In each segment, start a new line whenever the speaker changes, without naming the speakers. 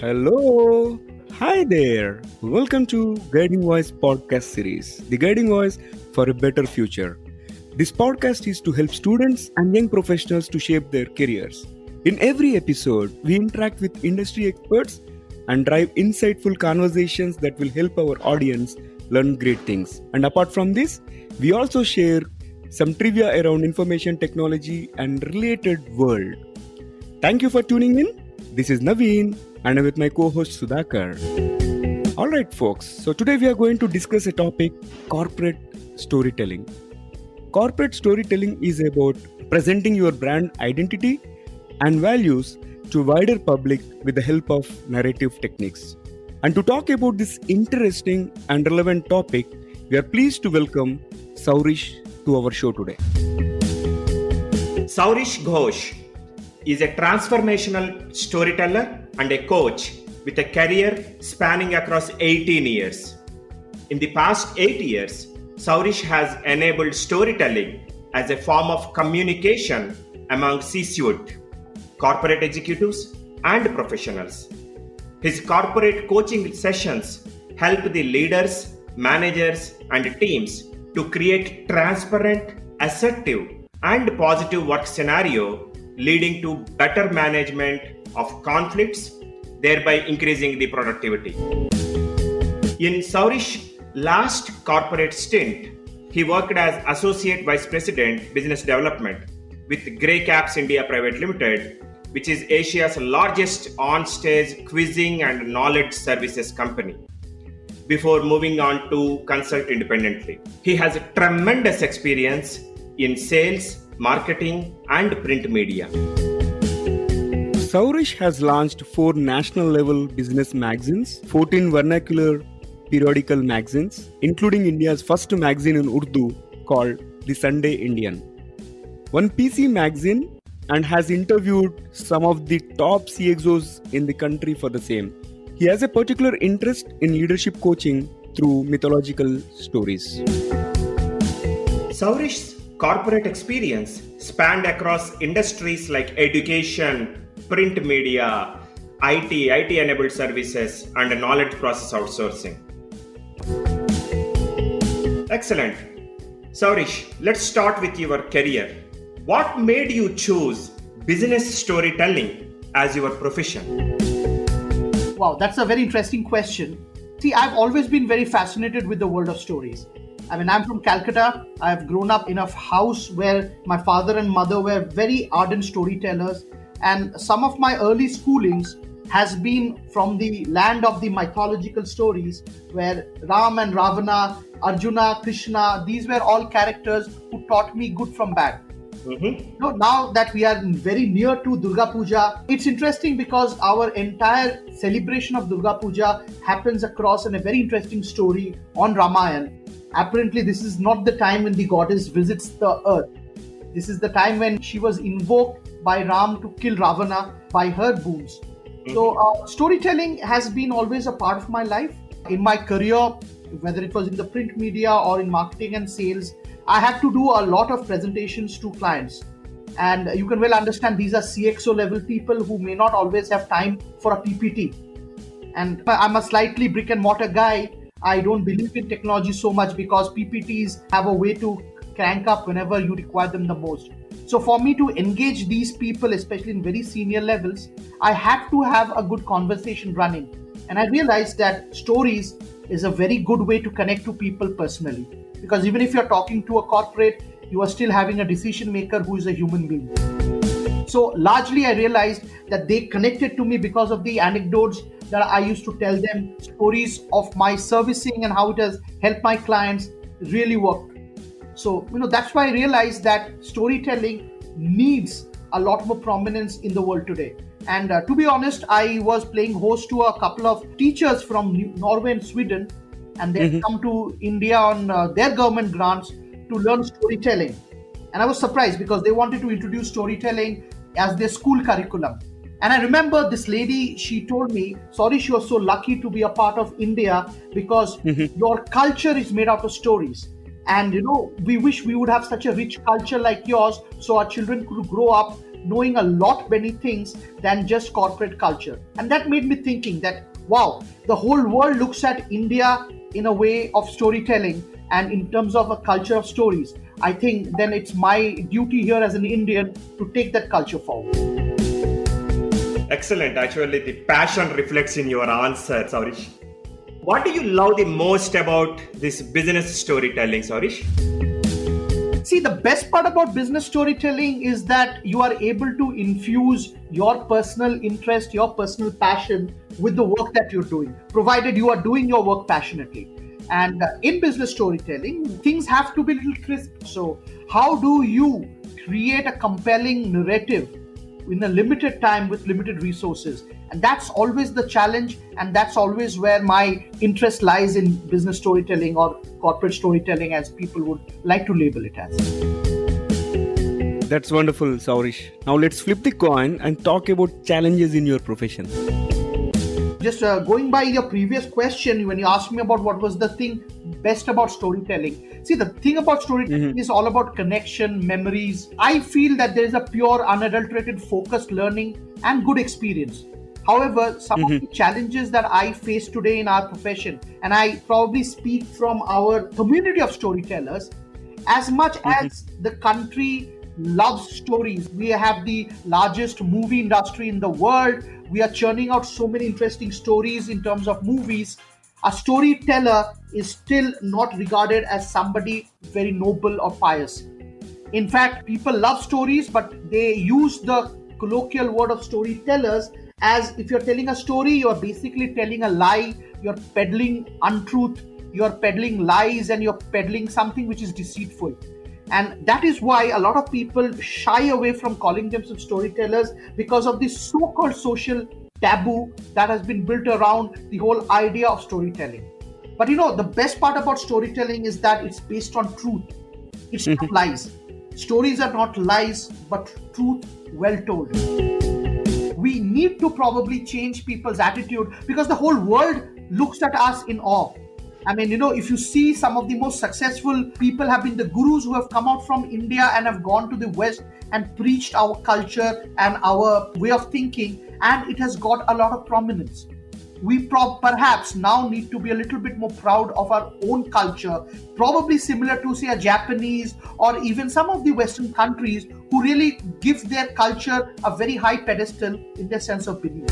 Hello. Hi there. Welcome to Guiding Voice podcast series, The Guiding Voice for a Better Future. This podcast is to help students and young professionals to shape their careers. In every episode, we interact with industry experts and drive insightful conversations that will help our audience learn great things. And apart from this, we also share some trivia around information technology and related world. Thank you for tuning in. This is Naveen and I'm with my co-host Sudhakar. Alright folks, so today we are going to discuss a topic, corporate storytelling. Corporate storytelling is about presenting your brand identity and values to wider public with the help of narrative techniques. And to talk about this interesting and relevant topic, we are pleased to welcome Sourish to our show today.
Sourish Ghosh is a transformational storyteller and a coach with a career spanning across 18 years. In the past 8 years, Sourish has enabled storytelling as a form of communication among C-suite, corporate executives, and professionals. His corporate coaching sessions help the leaders, managers, and teams to create transparent, assertive, and positive work scenario leading to better management of conflicts, thereby increasing the productivity. In Sourish's last corporate stint, he worked as Associate Vice President Business Development with Grey Caps India Private Limited, which is Asia's largest on-stage quizzing and knowledge services company, before moving on to consult independently. He has a tremendous experience in sales, marketing, and print media.
Sourish has launched 4 national level business magazines, 14 vernacular periodical magazines, including India's first magazine in Urdu called The Sunday Indian, 1 PC magazine, and has interviewed some of the top CXOs in the country for the same. He has a particular interest in leadership coaching through mythological stories.
Sourish's corporate experience spanned across industries like education, print media, IT-enabled services, and knowledge process outsourcing. Excellent. Sourish, let's start with your career. What made you choose business storytelling as your profession?
Wow, that's a very interesting question. See, I've always been very fascinated with the world of stories. I'm from Calcutta. I've grown up in a house where my father and mother were very ardent storytellers. And some of my early schoolings has been from the land of the mythological stories where Ram and Ravana, Arjuna, Krishna, these were all characters who taught me good from bad. Now that we are very near to Durga Puja, it's interesting because our entire celebration of Durga Puja happens across in a very interesting story on Ramayana. Apparently, this is not the time when the goddess visits the earth. This is the time when she was invoked by Ram to kill Ravana by her boons. So, storytelling has been always a part of my life. In my career, whether it was in the print media or in marketing and sales, I had to do a lot of presentations to clients. And you can well understand these are CXO level people who may not always have time for a PPT. And I'm a slightly brick and mortar guy. I don't believe in technology so much because PPTs have a way to crank up whenever you require them the most. So for me to engage these people, especially in very senior levels, I had to have a good conversation running. And I realized that stories is a very good way to connect to people personally. Because even if you're talking to a corporate, you are still having a decision maker who is a human being. So largely I realized that they connected to me because of the anecdotes that I used to tell them, stories of my servicing and how it has helped my clients really worked. So, that's why I realized that storytelling needs a lot more prominence in the world today. And to be honest, I was playing host to a couple of teachers from Norway and Sweden, and they come to India on their government grants to learn storytelling. And I was surprised because they wanted to introduce storytelling as their school curriculum. And I remember this lady, she told me, Sourish, you're so lucky to be a part of India because your culture is made out of stories. And, we wish we would have such a rich culture like yours so our children could grow up knowing a lot many things than just corporate culture. And that made me thinking that, wow, the whole world looks at India in a way of storytelling and in terms of a culture of stories. I think then it's my duty here as an Indian to take that culture forward.
Excellent. Actually, the passion reflects in your answer, Sourish. What do you love the most about this business storytelling, Sourish?
See, the best part about business storytelling is that you are able to infuse your personal interest, your personal passion with the work that you're doing, provided you are doing your work passionately. And in business storytelling, things have to be a little crisp. So, how do you create a compelling narrative in a limited time with limited resources? And that's always the challenge, and that's always where my interest lies in business storytelling or corporate storytelling, as people would like to label it as.
That's wonderful, Sourish. Now let's flip the coin and talk about challenges in your profession.
Just going by your previous question, when you asked me about what was the thing best about storytelling. See, the thing about storytelling is all about connection, memories. I feel that there is a pure, unadulterated, focused learning and good experience. However, some of the challenges that I face today in our profession, and I probably speak from our community of storytellers, as much as the country loves stories, we have the largest movie industry in the world, we are churning out so many interesting stories in terms of movies, a storyteller is still not regarded as somebody very noble or pious. In fact, people love stories, but they use the colloquial word of storytellers as if you're telling a story, you're basically telling a lie, you're peddling untruth, you're peddling lies, and you're peddling something which is deceitful. And that is why a lot of people shy away from calling themselves storytellers, because of this so-called social taboo that has been built around the whole idea of storytelling. But the best part about storytelling is that it's based on truth. It's not lies. Stories are not lies, but truth well told. We need to probably change people's attitude, because the whole world looks at us in awe. I mean, if you see, some of the most successful people have been the gurus who have come out from India and have gone to the West and preached our culture and our way of thinking, and it has got a lot of prominence. We perhaps now need to be a little bit more proud of our own culture, probably similar to, say, a Japanese or even some of the Western countries who really give their culture a very high pedestal in their sense of belief.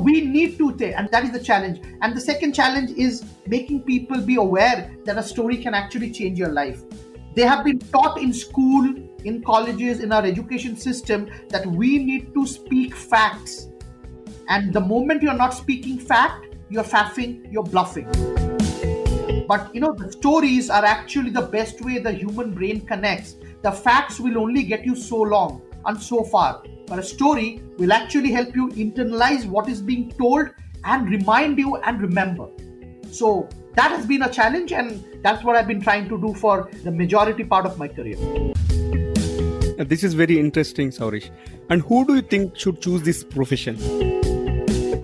We need to, and that is the challenge. And the second challenge is making people be aware that a story can actually change your life. They have been taught in school, in colleges, in our education system that we need to speak facts. And the moment you're not speaking fact, you're faffing, you're bluffing. But the stories are actually the best way the human brain connects. The facts will only get you so long and so far. But a story will actually help you internalize what is being told and remind you and remember. So that has been a challenge, and that's what I've been trying to do for the majority part of my career.
This is very interesting, Sourish. And who do you think should choose this profession?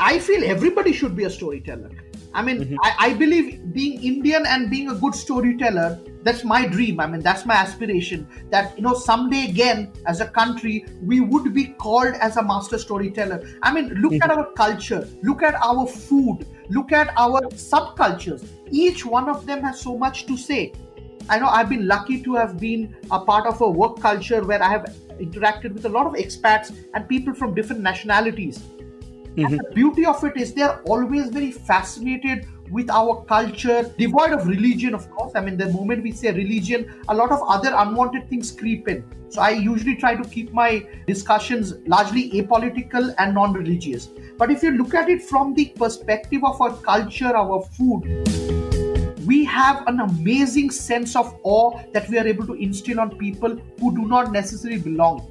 I feel everybody should be a storyteller. I mean, I believe being Indian and being a good storyteller, that's my dream. I mean, that's my aspiration, that, someday again, as a country, we would be called as a master storyteller. I mean, look at our culture, look at our food, look at our subcultures. Each one of them has so much to say. I know I've been lucky to have been a part of a work culture where I have interacted with a lot of expats and people from different nationalities. And the beauty of it is they're always very fascinated with our culture, devoid of religion, of course. I mean, the moment we say religion, a lot of other unwanted things creep in. So I usually try to keep my discussions largely apolitical and non-religious. But if you look at it from the perspective of our culture, our food, we have an amazing sense of awe that we are able to instill on people who do not necessarily belong.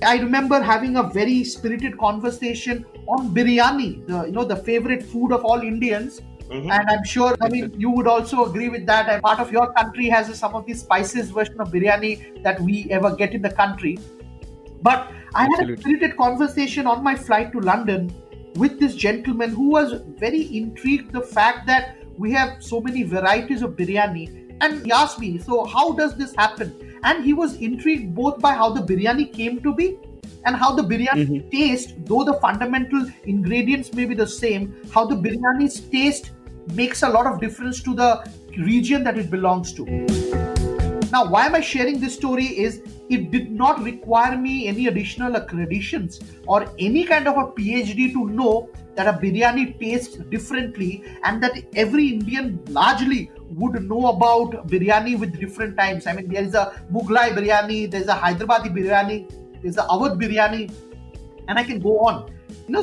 I remember having a very spirited conversation on biryani, the favorite food of all Indians. And I'm sure, you would also agree with that. And part of your country has some of the spiciest version of biryani that we ever get in the country. But I had a spirited conversation on my flight to London with this gentleman who was very intrigued the fact that we have so many varieties of biryani. And he asked me, so how does this happen? And he was intrigued both by how the biryani came to be and how the biryani taste, though the fundamental ingredients may be the same, how the biryani's taste makes a lot of difference to the region that it belongs to. Now, why am I sharing this story is it did not require me any additional accreditations or any kind of a PhD to know that a biryani tastes differently, and that every Indian largely would know about biryani with different times. I mean, there is a Mughlai biryani, there's a Hyderabadi biryani, there's a Awadh biryani, and I can go on.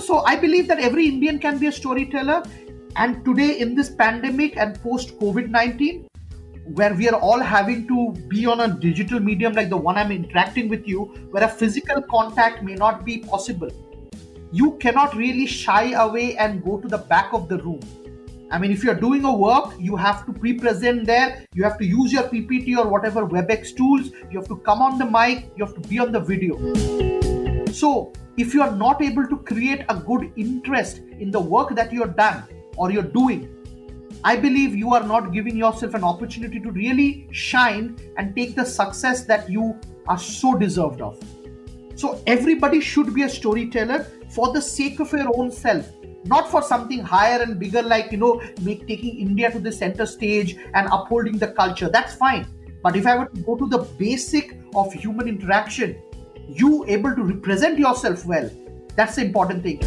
So I believe that every Indian can be a storyteller. And today in this pandemic and post COVID-19, where we are all having to be on a digital medium like the one I'm interacting with you, where a physical contact may not be possible, you cannot really shy away and go to the back of the room. I mean, if you're doing a work, you have to pre-present there, you have to use your PPT or whatever WebEx tools, you have to come on the mic, you have to be on the video. So if you are not able to create a good interest in the work that you're done or you're doing, I believe you are not giving yourself an opportunity to really shine and take the success that you are so deserved of. So everybody should be a storyteller for the sake of your own self, not for something higher and bigger like, taking India to the center stage and upholding the culture. That's fine. But if I were to go to the basic of human interaction, you able to represent yourself well, that's the important thing.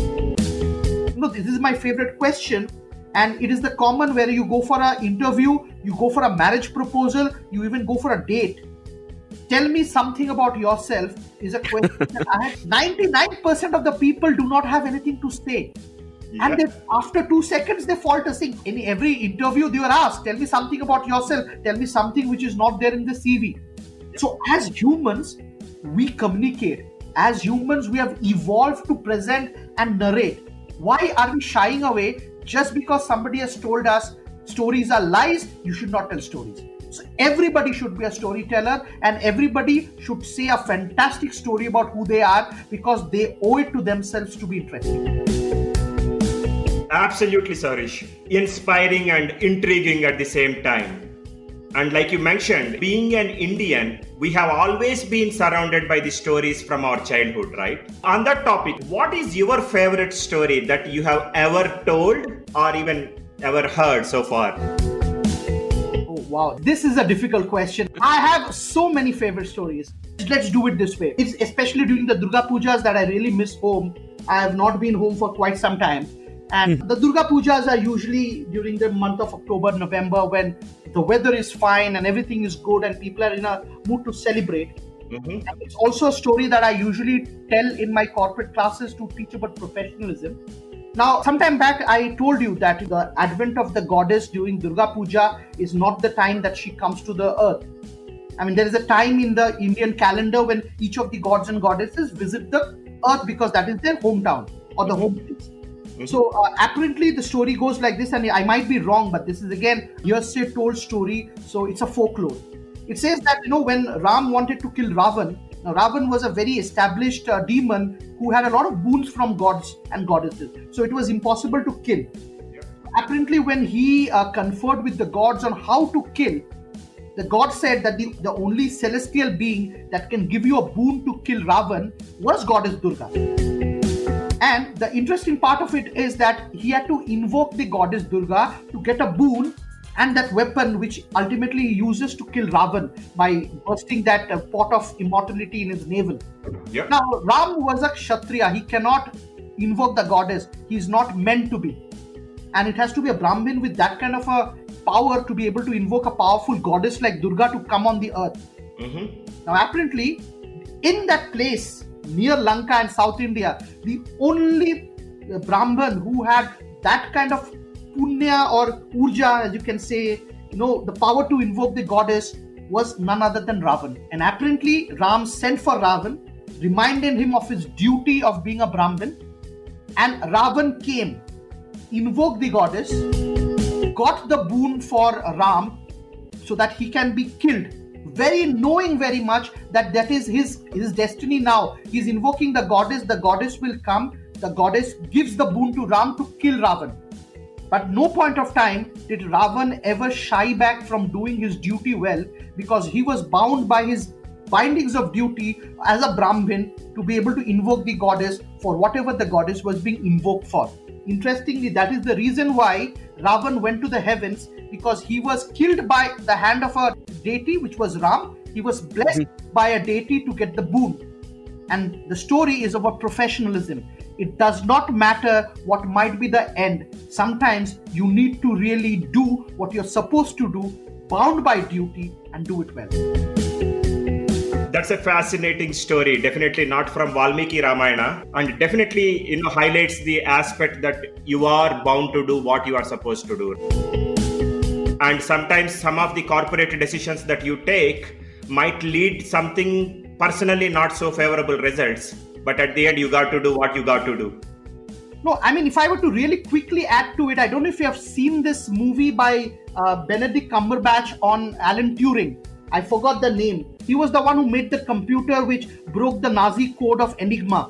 This is my favorite question. And it is the common where you go for an interview, you go for a marriage proposal, you even go for a date. Tell me something about yourself is a question that I have. 99% of the people do not have anything to say. Yeah. And then after 2 seconds, they fall to sing. In every interview, they were asked, tell me something about yourself. Tell me something which is not there in the CV. So as humans, we communicate. As humans, we have evolved to present and narrate. Why are we shying away? Just because somebody has told us stories are lies, you should not tell stories. So everybody should be a storyteller, and everybody should say a fantastic story about who they are, because they owe it to themselves to be interesting.
Absolutely, Sourish. Inspiring and intriguing at the same time. And like you mentioned, being an Indian, we have always been surrounded by the stories from our childhood, right? On that topic, what is your favorite story that you have ever told or even ever heard so far?
Oh, wow. This is a difficult question. I have so many favorite stories. Let's do it this way. It's especially during the Durga Pujas that I really miss home. I have not been home for quite some time. And the Durga Pujas are usually during the month of October, November, when the weather is fine and everything is good and people are in a mood to celebrate. And it's also a story that I usually tell in my corporate classes to teach about professionalism. Now, sometime back, I told you that the advent of the goddess during Durga Puja is not the time that she comes to the earth. I mean, there is a time in the Indian calendar when each of the gods and goddesses visit the earth because that is their hometown or the home place. So apparently the story goes like this, and I might be wrong, but this is again hearsay told story, so it's a folklore. It says that when Ram wanted to kill Ravan, now Ravan was a very established demon who had a lot of boons from gods and goddesses, so it was impossible to kill. Apparently when he conferred with the gods on how to kill, the god said that the only celestial being that can give you a boon to kill Ravan was goddess Durga. And the interesting part of it is that he had to invoke the goddess Durga to get a boon and that weapon which ultimately he uses to kill Ravan by bursting that pot of immortality in his navel. Yeah. Now, Ram was a Kshatriya. He cannot invoke the goddess. He is not meant to be. And it has to be a Brahmin with that kind of a power to be able to invoke a powerful goddess like Durga to come on the earth. Now, apparently, in that place, near Lanka and South India, the only Brahman who had that kind of punya or urja, as you can say, the power to invoke the goddess was none other than Ravan. And apparently Ram sent for Ravan, reminded him of his duty of being a Brahmin, and Ravan came, invoked the goddess, got the boon for Ram so that he can be killed, knowing very much that is his destiny now. He's invoking the goddess will come, the goddess gives the boon to Ram to kill Ravan. But no point of time did Ravan ever shy back from doing his duty well, because he was bound by his bindings of duty as a Brahmin to be able to invoke the goddess for whatever the goddess was being invoked for. Interestingly, that is the reason why Ravan went to the heavens, because he was killed by the hand of a deity, which was Ram. He was blessed by a deity to get the boon. And the story is about professionalism. It does not matter what might be the end. Sometimes you need to really do what you're supposed to do, bound by duty, and do it well.
That's a fascinating story. Definitely not from Valmiki Ramayana, and definitely highlights the aspect that you are bound to do what you are supposed to do. And sometimes some of the corporate decisions that you take might lead something personally not so favorable results, but at the end you got to do what you got to do.
No, I mean, if I were to really quickly add to it, I don't know if you have seen this movie by Benedict Cumberbatch on Alan Turing. I forgot the name. He was the one who made the computer which broke the Nazi code of Enigma.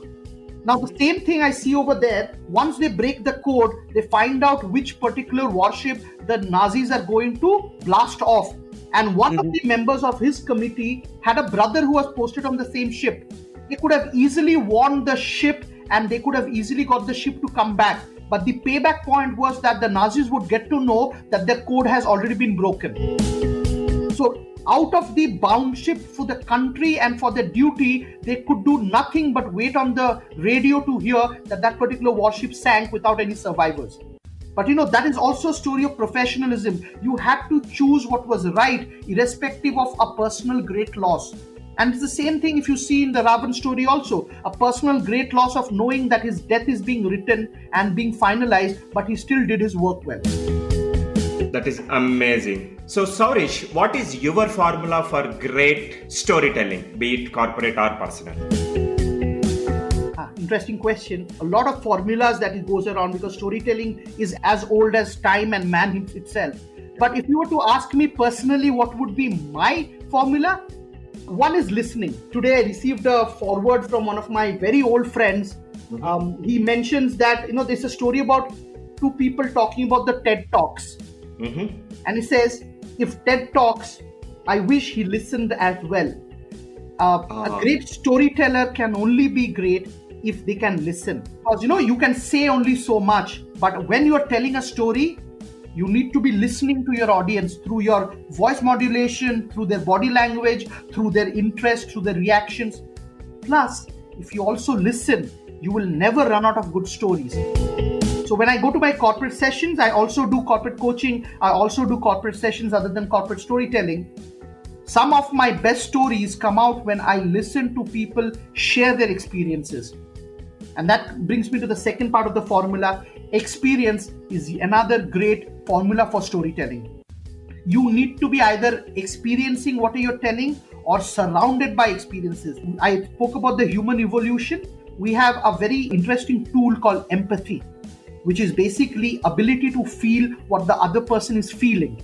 Now, the same thing I see over there. Once they break the code, they find out which particular warship the Nazis are going to blast off. And one of the members of his committee had a brother who was posted on the same ship. They could have easily warned the ship and they could have easily got the ship to come back. But the payback point was that the Nazis would get to know that their code has already been broken. So out of the bound ship for the country and for their duty, they could do nothing but wait on the radio to hear that that particular warship sank without any survivors. But that is also a story of professionalism. You had to choose what was right, irrespective of a personal great loss. And it's the same thing if you see in the Ravan story also. A personal great loss of knowing that his death is being written and being finalized, but he still did his work well.
That is amazing. So Sourish, what is your formula for great storytelling, be it corporate or personal?
Interesting question. A lot of formulas that it goes around, because storytelling is as old as time and man itself. But if you were to ask me personally what would be my formula, one is listening. Today I received a forward from one of my very old friends. He mentions that there's a story about two people talking about the TED Talks. And he says, if TED talks, I wish he listened as well. A great storyteller can only be great if they can listen. Because you can say only so much, but when you are telling a story, you need to be listening to your audience through your voice modulation, through their body language, through their interest, through their reactions. Plus, if you also listen, you will never run out of good stories. So when I go to my corporate sessions, I also do corporate coaching. I also do corporate sessions other than corporate storytelling. Some of my best stories come out when I listen to people share their experiences. And that brings me to the second part of the formula. Experience is another great formula for storytelling. You need to be either experiencing what you're telling or surrounded by experiences. I spoke about the human evolution. We have a very interesting tool called empathy, which is basically ability to feel what the other person is feeling.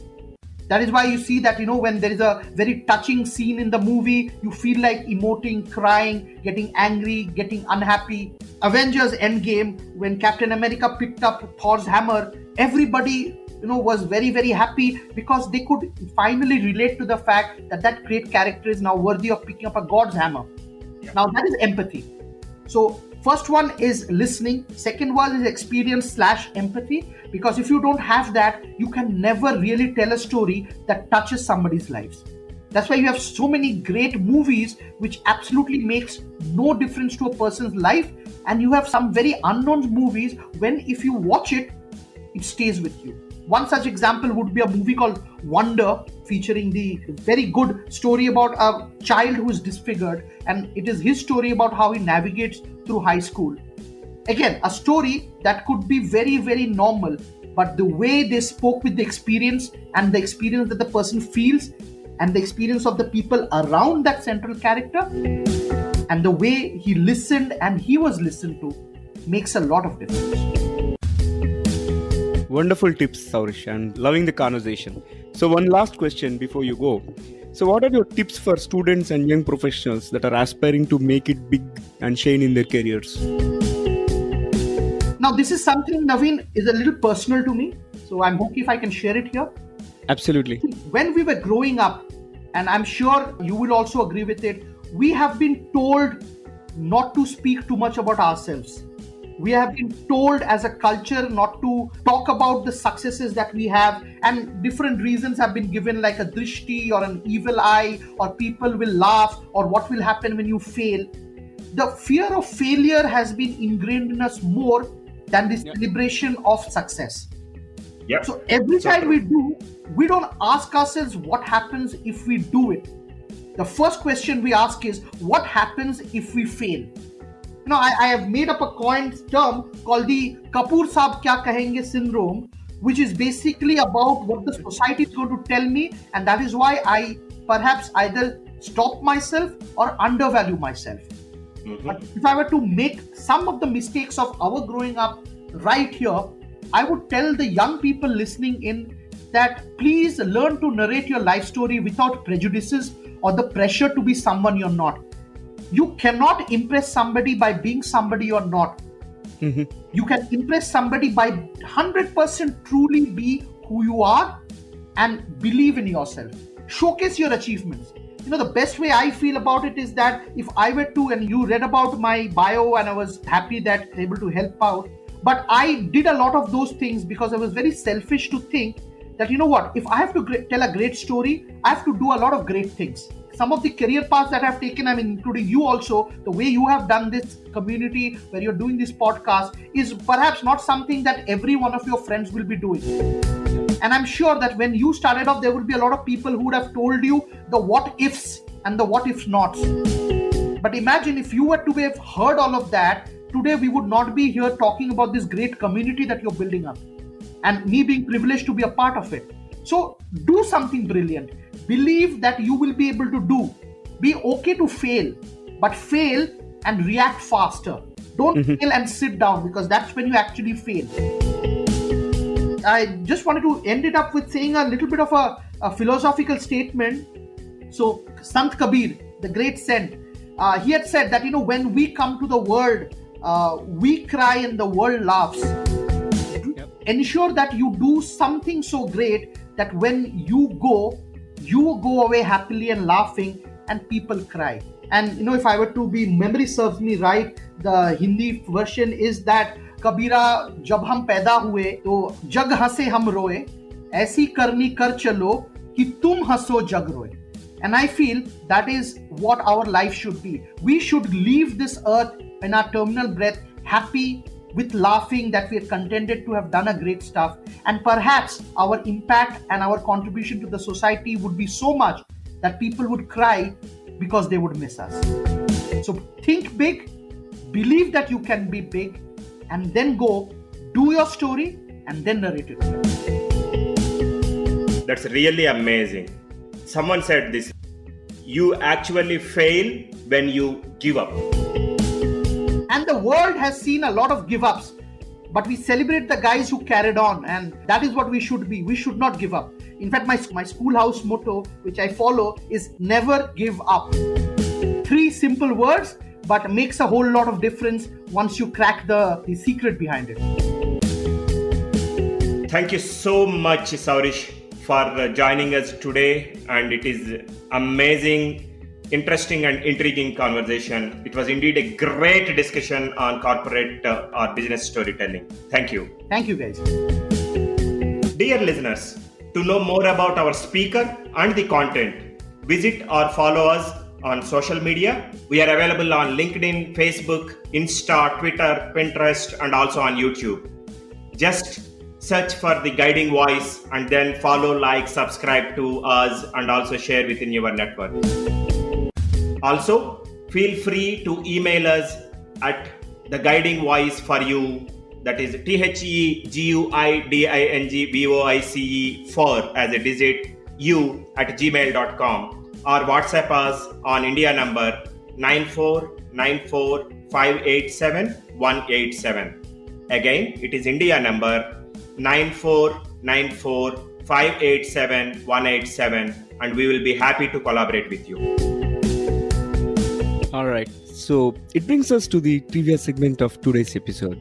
That is why you see that, when there is a very touching scene in the movie, you feel like emoting, crying, getting angry, getting unhappy. Avengers Endgame, when Captain America picked up Thor's hammer, everybody, was very, very happy because they could finally relate to the fact that that great character is now worthy of picking up a god's hammer. Yeah. Now that is empathy. So first one is listening. Second one is experience/empathy. Because if you don't have that, you can never really tell a story that touches somebody's lives. That's why you have so many great movies which absolutely makes no difference to a person's life. And you have some very unknown movies when if you watch it, it stays with you. One such example would be a movie called Wonder, featuring the very good story about a child who is disfigured. And it is his story about how he navigates through high school. Again, a story that could be very, very normal, but the way they spoke with the experience and the experience that the person feels and the experience of the people around that central character and the way he listened and he was listened to makes a lot of difference.
Wonderful tips, Sourish, and loving the conversation. So one last question before you go. So what are your tips for students and young professionals that are aspiring to make it big and shine in their careers?
Now, this is something, Naveen, is a little personal to me. So I'm okay if I can share it here.
Absolutely.
When we were growing up, and I'm sure you will also agree with it, we have been told not to speak too much about ourselves. We have been told as a culture not to talk about the successes that we have, and different reasons have been given, like a drishti or an evil eye, or people will laugh, or what will happen when you fail. The fear of failure has been ingrained in us more than the celebration of success.
Yep.
So every time we do, we don't ask ourselves what happens if we do it. The first question we ask is, what happens if we fail? I have made up a coined term called the Kapoor Saab Kya Kahenge syndrome, which is basically about what the society is going to tell me, and that is why I perhaps either stop myself or undervalue myself. But if I were to make some of the mistakes of our growing up right here, I would tell the young people listening in that please learn to narrate your life story without prejudices or the pressure to be someone you're not. You cannot impress somebody by being somebody you're not. You can impress somebody by 100% truly be who you are and believe in yourself. Showcase your achievements. The best way I feel about it is that if I were to, and you read about my bio and I was happy that able to help out, but I did a lot of those things because I was very selfish to think that, if I have to tell a great story, I have to do a lot of great things. Some of the career paths that I've taken, including you also, the way you have done this community where you're doing this podcast is perhaps not something that every one of your friends will be doing. And I'm sure that when you started off, there would be a lot of people who would have told you the what ifs and the what if nots. But imagine if you were to have heard all of that, today we would not be here talking about this great community that you're building up, and me being privileged to be a part of it. So do something brilliant. Believe that you will be able to do. Be okay to fail, but fail and react faster. Don't fail and sit down, because that's when you actually fail. I just wanted to end it up with saying a little bit of a philosophical statement. So Sant Kabir, the great saint, he had said that, when we come to the world, we cry and the world laughs. Ensure that you do something so great that when you go away happily and laughing, and people cry. And if I were to be, memory serves me right, the Hindi version is that कबीरा जब हम पैदा हुए तो जग हंसे हम रोए, ऐसी करनी कर चलो कि तुम हंसो जग रोए. And I feel that is what our life should be. We should leave this earth in our terminal breath happy, with laughing that we are contented to have done a great stuff, and perhaps our impact and our contribution to the society would be so much that people would cry because they would miss us. So think big, believe that you can be big, and then go do your story and then narrate it.
That's really amazing. Someone said this: you actually fail when you give up.
And the world has seen a lot of give ups, but we celebrate the guys who carried on, and that is what we should be. We should not give up. In fact, my schoolhouse motto, which I follow, is never give up. 3 simple words, but makes a whole lot of difference once you crack the secret behind it.
Thank you so much, Sourish, for joining us today. And it is amazing, interesting and intriguing conversation. It was indeed a great discussion on corporate or business storytelling. Thank you.
Thank you, guys.
Dear listeners, to know more about our speaker and the content, visit or follow us on social media. We are available on LinkedIn, Facebook, Insta, Twitter, Pinterest, and also on YouTube. Just search for The Guiding Voice and then follow, like, subscribe to us, and also share within your network. Also, feel free to email us at The Guiding Voice for you. That is TheGuidingvoice 4 as a digit u at gmail.com. Or WhatsApp us on India number 9494587187. Again, it is India number 9494587187, and we will be happy to collaborate with you.
Alright, so it brings us to the trivia segment of today's episode.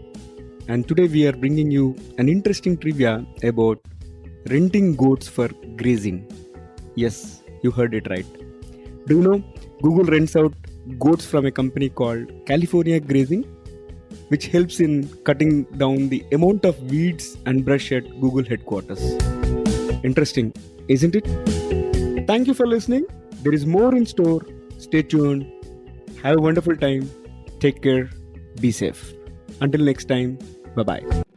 And today we are bringing you an interesting trivia about renting goats for grazing. Yes, You heard it right. Do you know Google rents out goats from a company called California Grazing, which helps in cutting down the amount of weeds and brush at Google headquarters? Interesting, isn't it? Thank you for listening. There is more in store. Stay tuned. Have a wonderful time. Take care. Be safe. Until next time, bye bye.